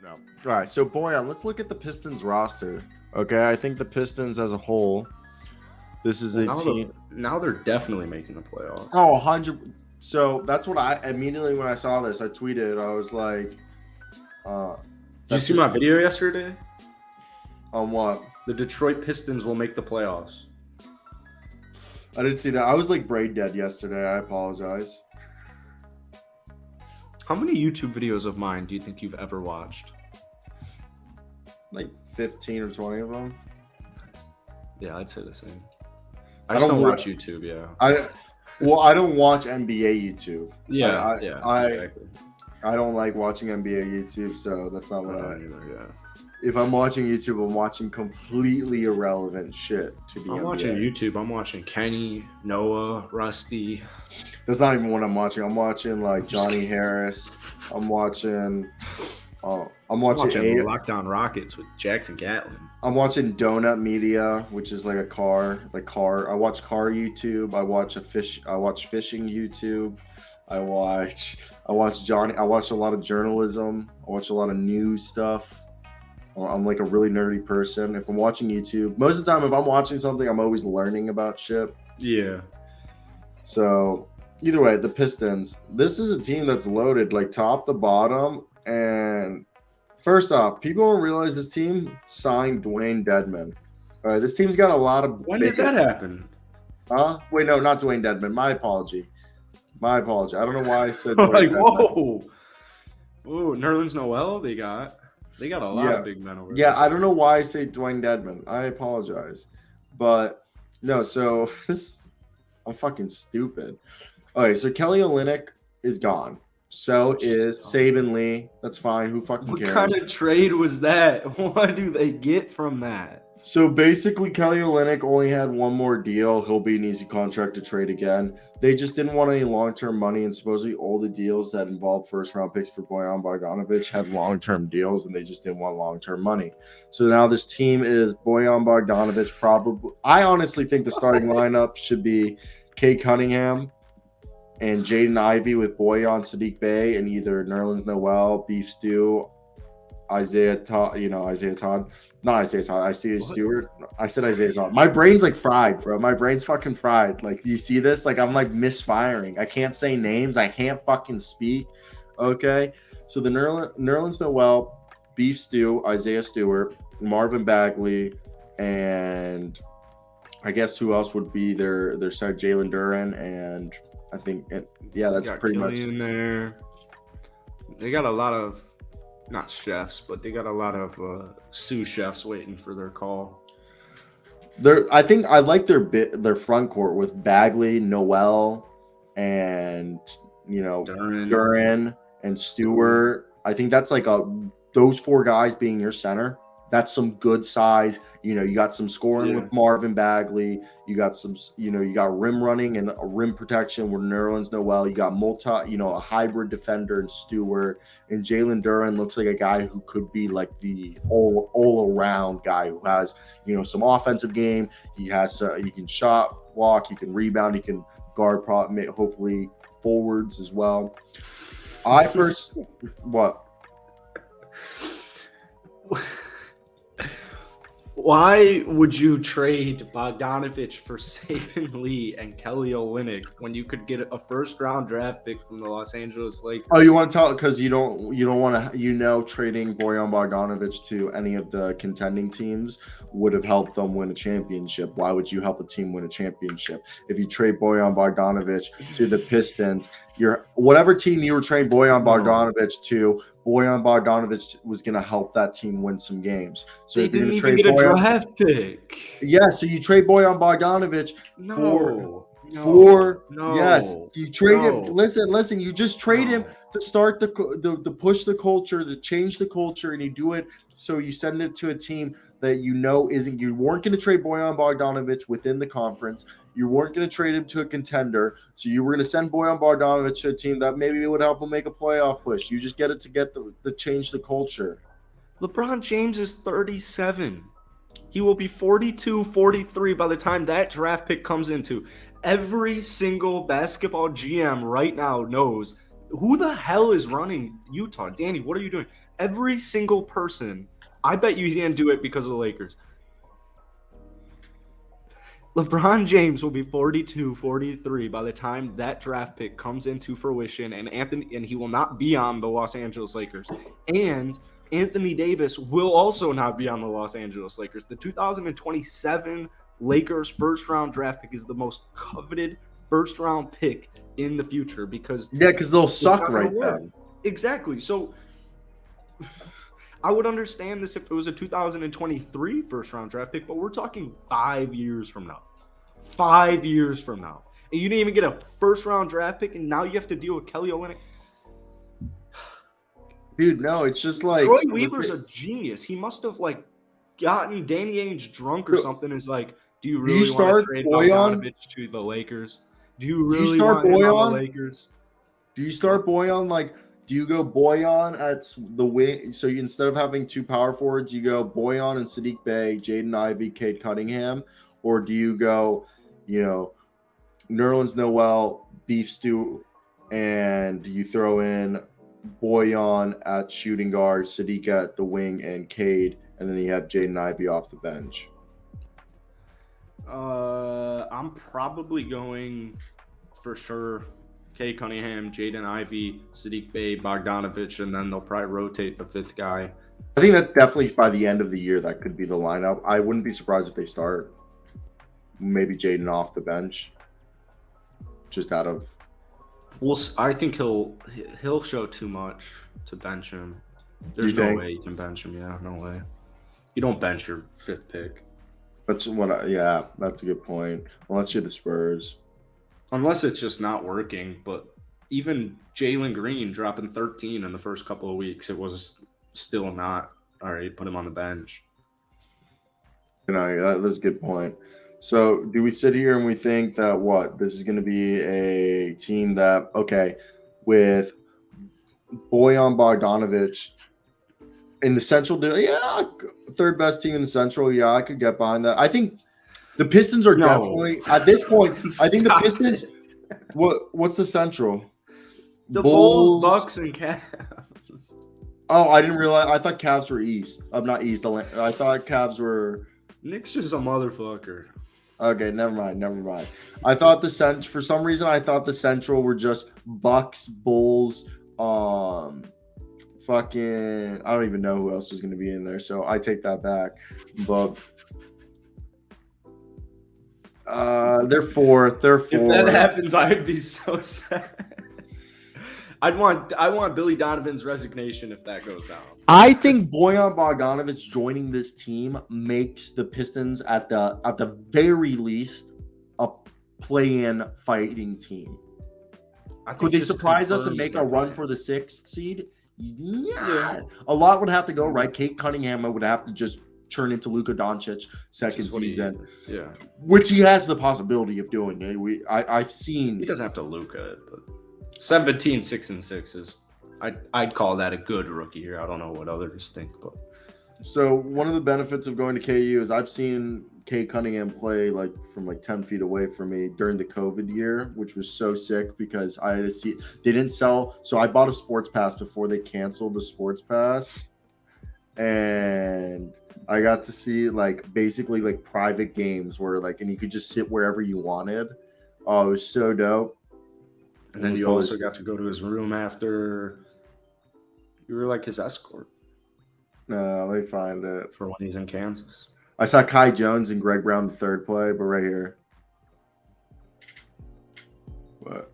No. All right, so Boyan, let's look at the Pistons roster. Okay, I think the Pistons as a whole, this is a team. Now they're definitely making the playoffs. Oh, 100. So that's what I immediately when I saw this, I tweeted. I was like, Did you see my video yesterday? On what? The Detroit Pistons will make the playoffs. I didn't see that. I was like brain dead yesterday. I apologize. How many YouTube videos of mine do you think you've ever watched? Like 15 or 20 of them. Yeah, I'd say the same. I just don't watch YouTube. Yeah. I don't watch NBA YouTube. Yeah. Exactly. I don't like watching NBA YouTube, so that's not what I either. Yeah. If I'm watching YouTube, I'm watching completely irrelevant shit to the I'm NBA. watching YouTube. I'm watching Kenny, Noah, Rusty. That's not even what I'm watching. I'm watching like Johnny Harris. I'm watching Lockdown Rockets with Jackson Gatlin. I'm watching Donut Media, which is like a car. I watch car YouTube. I watch fishing YouTube. I watch a lot of journalism. I watch a lot of news stuff. I'm like a really nerdy person. If I'm watching YouTube, most of the time, if I'm watching something, I'm always learning about shit. Yeah. So either way, the Pistons, this is a team that's loaded like top to bottom. And first off, people don't realize this team signed Dwayne Dedmon. All right, this team's got a lot of. When did that happen? Huh? Wait, no, not Dwayne Dedmon. My apology. I don't know why I said Dwayne like, Dedmon. Whoa, Nerlens Noel. They got a lot of big men over there. Yeah, I don't know why I say Dwayne Dedmon. I apologize. But no, so I'm fucking stupid. Okay, so Kelly Olynyk is gone. So is Saban Lee. That's fine. Who fucking cares? What kind of trade was that? What do they get from that? So basically, Kelly Olynyk only had one more deal. He'll be an easy contract to trade again. They just didn't want any long-term money, and supposedly all the deals that involved first-round picks for Bojan Bogdanovic had long-term deals, and they just didn't want long-term money. So now this team is Bojan Bogdanovic. Probably, I honestly think the starting lineup should be Cade Cunningham and Jaden Ivey with Bojan, Sadiq Bey, and either Nerlens Noel, Beef Stew, Isaiah Stewart. I said Isaiah Todd. My brain's like fried, bro. My brain's fucking fried. Like, you see this? Like, I'm like misfiring. I can't say names. I can't fucking speak. Okay. So the Nerlens Noel, Beef Stew, Isaiah Stewart, Marvin Bagley, and I guess who else would be their side? Jalen Duren, and I think that's pretty much in there. They got a lot of not chefs, but they got a lot of sous chefs waiting for their call. I think I like their front court with Bagley, Noel, and Duren and Stewart. I think that's like those four guys being your center. That's some good size. You got some scoring with Marvin Bagley. You got some, you got rim running and a rim protection with Nerlens Noel. You got a hybrid defender in Stewart. And Jalen Duren looks like a guy who could be like the all-around guy who has, some offensive game. He can shot, block, he can rebound, he can guard, hopefully forwards as well. What? Why would you trade Bogdanovic for Saban Lee and Kelly Olynyk when you could get a first-round draft pick from the Los Angeles Lakers? Oh, you want to tell because you don't want to trading Bojan Bogdanovic to any of the contending teams would have helped them win a championship. Why would you help a team win a championship if you trade Bojan Bogdanovic to the Pistons? Whatever team you were trading Bojan Bogdanovic to, Bojan Bogdanovic was going to help that team win some games. So they didn't even get a draft pick. Yeah, so you trade Bojan Bogdanovic you trade him. Listen, you just trade him to start to push the culture, to change the culture, and you do it so you send it to a team that isn't. You weren't going to trade Bojan Bogdanovic within the conference. You weren't going to trade him to a contender, so you were going to send Bojan Bogdanovic to a team that maybe would help him make a playoff push. You just get it to get the change the culture. LeBron James is 37. He will be 42, 43 by the time that draft pick comes into. Every single basketball GM right now knows Who the hell is running Utah? Danny, what are you doing? Every single person. I bet you he didn't do it because of the Lakers. LeBron James will be 42, 43 by the time that draft pick comes into fruition, and he will not be on the Los Angeles Lakers. And Anthony Davis will also not be on the Los Angeles Lakers. The 2027 Lakers first-round draft pick is the most coveted first-round pick in the future because they'll suck right then. Exactly. So I would understand this if it was a 2023 first-round draft pick, but we're talking 5 years from now. 5 years from now. And you didn't even get a first-round draft pick, and now you have to deal with Kelly Olynyk. Dude, no, it's just like... Troy Weaver's a genius. He must have, like, gotten Danny Ainge drunk or something. Is like, do you really want to trade Bogdanovic to the Lakers? Do you really want him on the Lakers? Do you start Bojan, like... Do you go Bojan at the wing? So instead of having two power forwards, you go Bojan and Sadiq Bey, Jaden Ivey, Cade Cunningham, or do you go, Nerlens Noel, Beef Stew, and you throw in Bojan at shooting guard, Sadiq at the wing, and Cade, and then you have Jaden Ivey off the bench? I'm probably going for sure. Cade Cunningham, Jaden Ivey, Sadiq Bey, Bogdanovic, and then they'll probably rotate the fifth guy. I think that definitely by the end of the year, that could be the lineup. I wouldn't be surprised if they start maybe Jaden off the bench, just out of. Well, I think he'll show too much to bench him. There's no way you can bench him. Yeah, no way. You don't bench your fifth pick. That's a good point. Unless you're the Spurs. Unless it's just not working, but even Jalen Green dropping 13 in the first couple of weeks, it was still not all right. Put him on the bench. That's a good point. So, do we sit here and we think that this is going to be a team that with Bojan Bogdanovic in the Central? Third best team in the Central. Yeah, I could get behind that. I think. The Pistons are definitely at this point. I think the Pistons. What's the Central? The Bulls, Bucks, and Cavs. Oh, I didn't realize. I thought Cavs were East. I'm not East. I thought Cavs were. Nick's just a motherfucker. Okay, never mind. I thought for some reason I thought the Central were just Bucks, Bulls, fucking. I don't even know who else was going to be in there, so I take that back. But. They're fourth. If that happens, I would be so sad. I want Billy Donovan's resignation if that goes down. I think Bojan Bogdanovic joining this team makes the Pistons at the very least a play-in fighting team. Could they surprise us and make a run for the 6th seed? Yeah. A lot would have to go right. Cade Cunningham would have to just turn into Luka Doncic second season. Which he has the possibility of doing. I've seen. He doesn't have to Luka it, but 17, 6-6 is. I'd call that a good rookie here. I don't know what others think, but. So one of the benefits of going to KU is I've seen Cade Cunningham play from 10 feet away from me during the COVID year, which was so sick because I had to see. They didn't sell, so I bought a sports pass before they canceled the sports pass, and I got to see basically private games where and you could just sit wherever you wanted. Oh, it was so dope. And then you also got to go to his room after. You were his escort. Let me find it. For when he's in Kansas. I saw Kai Jones and Greg Brown the third play, but right here. What?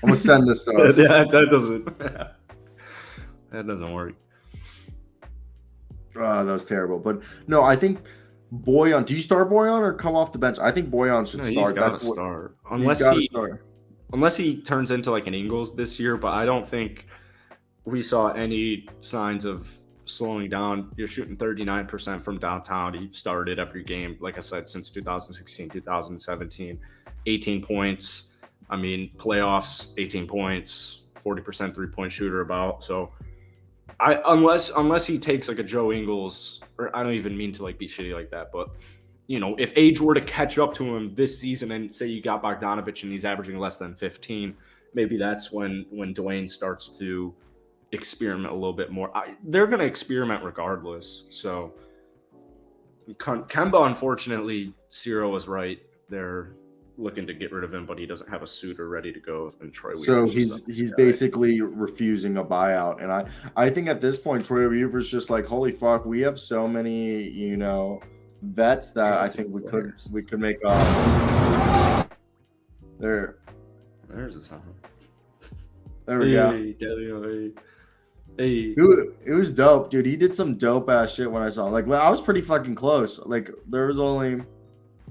I'm gonna send this to us. Yeah, that doesn't work. That was terrible. But no, I think Bojan. Do you start Bojan or come off the bench? I think Bojan should start. He's got to start. Unless he turns into an Ingles this year, but I don't think we saw any signs of slowing down. You're shooting 39% from downtown. He started every game, like I said, since 2016, 2017. 18 points. I mean, playoffs, 18 points, 40% three-point shooter about. So unless he takes a Joe Ingles, or I don't even mean to be shitty like that, but if age were to catch up to him this season and say you got Bogdanovic and he's averaging less than 15, maybe that's when Dwayne starts to experiment a little bit more. They're going to experiment regardless. So Kemba, unfortunately, Cyro was right. They're looking to get rid of him, but he doesn't have a suitor ready to go. And Troy Weaver's so he's basically refusing a buyout, and I think at this point Troy Weaver's just like, holy fuck, we have so many vets that I think we could make There's a sound. There we go. Hey. It was dope, dude. He did some dope ass shit when I saw him. Like, I was pretty fucking close. Like, there was only,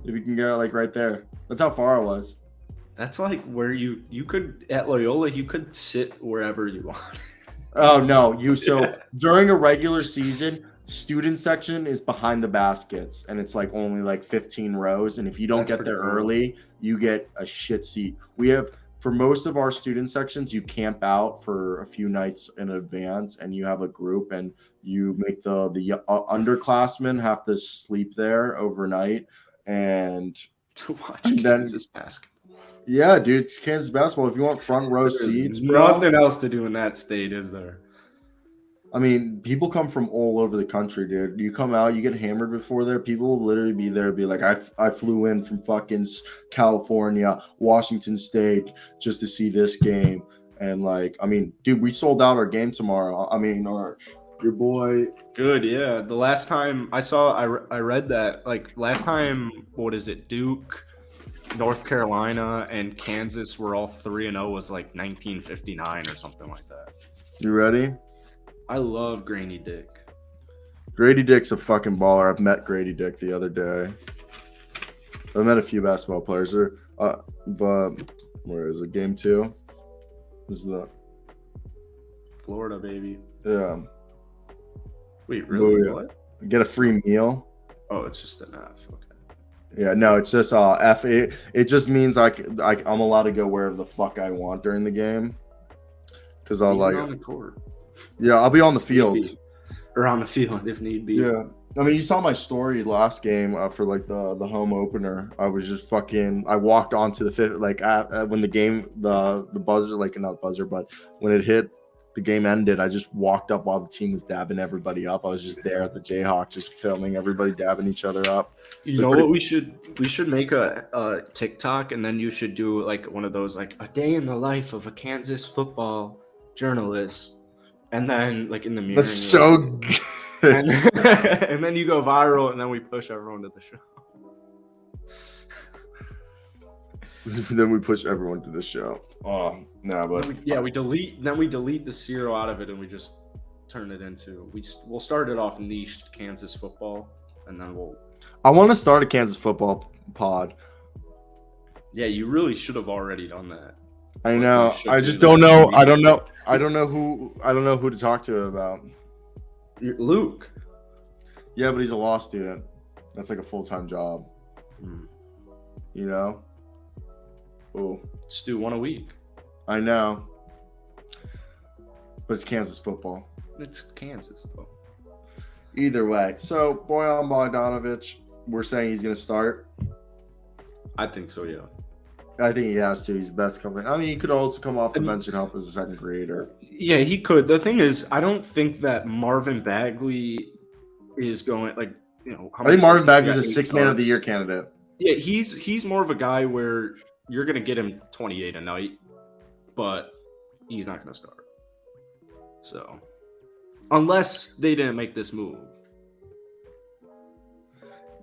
if you can get it like right there. That's how far I was. That's like where you could at Loyola, you could sit wherever you want. Oh no, during a regular season, student section is behind the baskets, and it's like only like 15 rows. And if you don't get there early, you get a shit seat. We have. For most of our student sections, you camp out for a few nights in advance, and you have a group, and you make the underclassmen have to sleep there overnight, and to watch Kansas basketball. Yeah, dude, it's Kansas basketball. If you want front row seats, nothing else to do in that state, is there? I mean, people come from all over the country, dude. You come out, you get hammered before there. People will literally be there, be like, I flew in from fucking California, Washington State, just to see this game. And like, I mean, dude, we sold out our game tomorrow. I mean, your boy. Good, yeah. The last time I read that, like, last time, what is it, Duke, North Carolina, and Kansas were all 3-0 was like 1959 or something like that. You ready? I love Grady Dick. Grady Dick's a fucking baller. I've met Grady Dick the other day. I've met a few basketball players there. But where is it? Game 2? This is the Florida, baby. Yeah. Wait, really? Yeah. What? Get a free meal. Oh, it's just an F. Okay. Yeah, no, it's just F. It just means I'm allowed to go wherever the fuck I want during the game. Because I'll on the court. Yeah, I'll be on the field. Or on the field if need be. Yeah. I mean, you saw my story last game for like the home opener. I was just I walked onto the fifth, like when the game, the buzzer, like not buzzer, but when it hit, the game ended, I just walked up while the team was dabbing everybody up. I was just there at the Jayhawk, just filming everybody dabbing each other up. You know what we should make a TikTok, and then you should do like one of those, like a day in the life of a Kansas football journalist. And then, like, in the mirror. That's so good. And then you go viral, and then we push everyone to the show. Then we push everyone to the show. Oh, no, but we delete the Cyro out of it, and we just turn it into we'll start it off niched Kansas football, and then I want to start a Kansas football pod. Yeah, you really should have already done that. I know. I just don't know. I don't know who to talk to about. Luke. Yeah, but he's a law student. That's like a full-time job. You know? Oh. Just do one a week. I know. But it's Kansas football. It's Kansas, though. Either way. So, Bojan Bogdanovic, we're saying he's going to start. I think so, yeah. I think he has to. He's the best coming. I mean, he could also come off the bench and help as a second grader. Yeah, he could. The thing is, I don't think that Marvin Bagley is going, like, you know. I think Marvin Bagley is a sixth man of the year candidate. Yeah, he's more of a guy where you're going to get him 28 a night, but he's not going to start. So, unless they didn't make this move.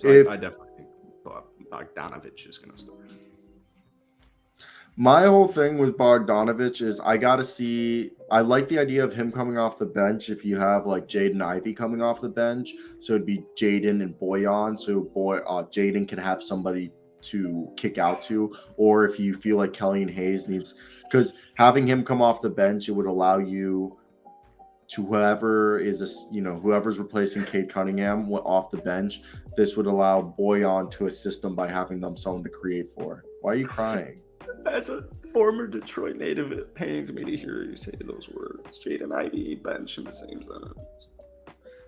So I definitely think Bogdanovic is going to start. My whole thing with Bogdanovic is I like the idea of him coming off the bench if you have like Jaden Ivey coming off the bench. So it'd be Jaden and Bojan. So Jaden can have somebody to kick out to. Or if you feel like Killian Hayes needs, because having him come off the bench, it would allow you to whoever's replacing Cade Cunningham off the bench. This would allow Bojan to assist them by having them someone to create for. Why are you crying? As a former Detroit native, it pains me to hear you say those words. Jaden Ivey bench in the same sentence.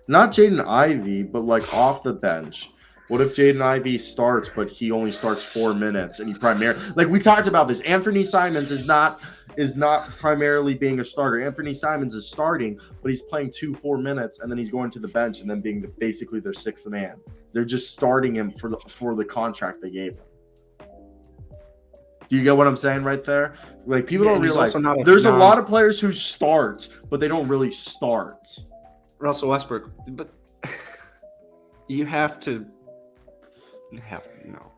Not Jaden Ivey, but like off the bench. What if Jaden Ivey starts, but he only starts 4 minutes and he primarily, like we talked about this, Anthony Simons is not primarily being a starter. Anthony Simons is starting, but he's playing 4 minutes and then he's going to the bench and then being basically their sixth man. They're just starting him for the contract they gave him. Do you get what I'm saying right there? Like people don't realize there's a lot of players who start, but they don't really start. Russell Westbrook, but you have to no.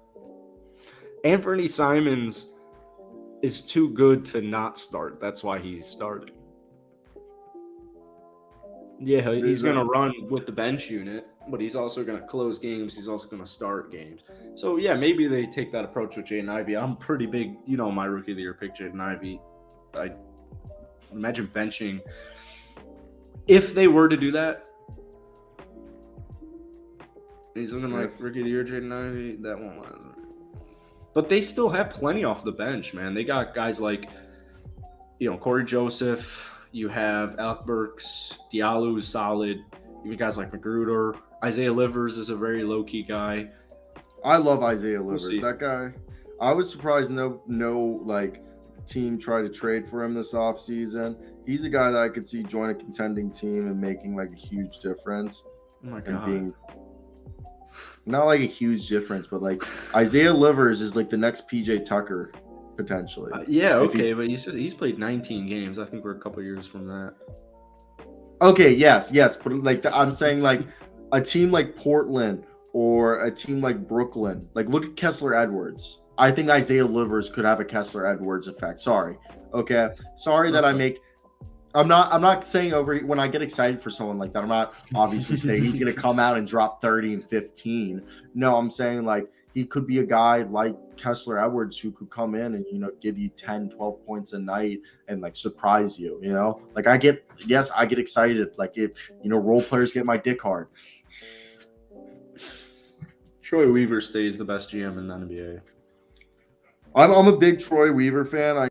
Anthony Simons is too good to not start. That's why he's starting. Yeah, he's going to run with the bench unit, but he's also going to close games. He's also going to start games. So, yeah, maybe they take that approach with Jaden Ivey. I'm pretty big, my Rookie of the Year pick, Jaden Ivey. I imagine benching. If they were to do that, he's looking like Rookie of the Year, Jaden Ivey. That won't last. But they still have plenty off the bench, man. They got guys like, Corey Joseph. You have Alec Burks. Diallo is solid. You have guys like Magruder. Isaiah Livers is a very low-key guy. I love Isaiah Livers. That guy. I was surprised no team tried to trade for him this offseason. He's a guy that I could see join a contending team and making a huge difference. Oh my God. And not a huge difference, but Isaiah Livers is the next PJ Tucker potentially. But he's played 19 games. I think we're a couple years from that. Okay, yes, but I'm saying a team like Portland or a team like Brooklyn. Look at Kessler Edwards. I think Isaiah Livers could have a Kessler Edwards effect. Sorry. Okay. Sorry that I'm not saying when I get excited for someone like that, I'm not obviously saying he's going to come out and drop 30 and 15. No, I'm saying he could be a guy like Kessler Edwards who could come in and, give you 10, 12 points a night and surprise you, I get excited. If, role players get my dick hard. Troy Weaver stays the best GM in the NBA. I'm a big Troy Weaver fan.